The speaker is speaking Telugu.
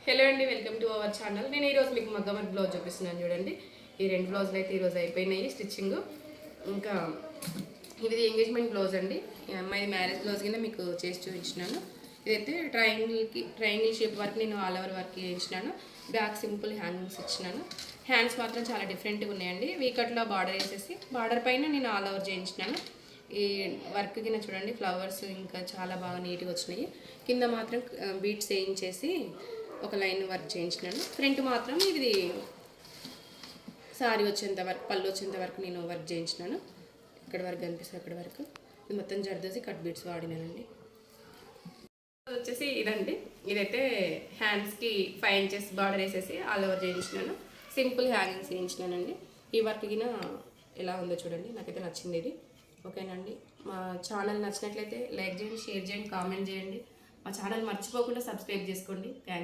హలో అండి, వెల్కమ్ టు అవర్ ఛానల్. నేను ఈరోజు మీకు మగ్గం వర్క్ బ్లౌజ్ చూపిస్తున్నాను చూడండి. ఈ రెండు బ్లౌజులు అయితే ఈరోజు అయిపోయినాయి స్టిచ్చింగ్. ఇంకా ఇది ఎంగేజ్మెంట్ బ్లౌజ్ అండి. ఈ అమ్మాయి మ్యారేజ్ బ్లౌజ్ కింద మీకు చేసి చూపించినాను. ఇదైతే ట్రయాంగిల్ షేప్ వర్క్ నేను ఆల్ ఓవర్ వర్క్ చేయించినాను. బ్యాక్ సింపుల్ హ్యాంగింగ్స్ ఇచ్చినాను. హ్యాండ్స్ మాత్రం చాలా డిఫరెంట్గా ఉన్నాయండి. వీకట్లో బార్డర్ వేసేసి బార్డర్ పైన నేను ఆల్ ఓవర్ చేయించినాను. ఈ వర్క్ కింద చూడండి ఫ్లవర్స్ ఇంకా చాలా బాగా నీట్గా వచ్చినాయి. కింద మాత్రం బీట్స్ వేయించేసి ఒక లైన్ వర్క్ చేయించినాను. ఫ్రంట్ మాత్రం ఇది సారీ వచ్చేంత వరకు, పళ్ళు వచ్చేంత వరకు నేను వర్క్ చేయించినాను. ఇక్కడ వరకు కనిపిస్తుంది, అక్కడ వరకు ఇది మొత్తం జర్దోసి కట్ బీట్స్ వాడినానండి. వచ్చేసి ఇదండి. ఇదైతే హ్యాండ్స్కి 5 ఇంచెస్ బార్డర్ వేసేసి ఆల్ ఓవర్ చేయించినాను. సింపుల్ హ్యాంగింగ్స్ చేయించినానండి. ఈ వర్క్ కింద ఎలా ఉందో చూడండి, నాకైతే నచ్చింది ఇది. ఓకేనండి, మా ఛానల్ నచ్చినట్లయితే లైక్ చేయండి, షేర్ చేయండి, కామెంట్ చేయండి. మా ఛానల్ మర్చిపోకుండా సబ్స్క్రైబ్ చేసుకోండి. థ్యాంక్స్.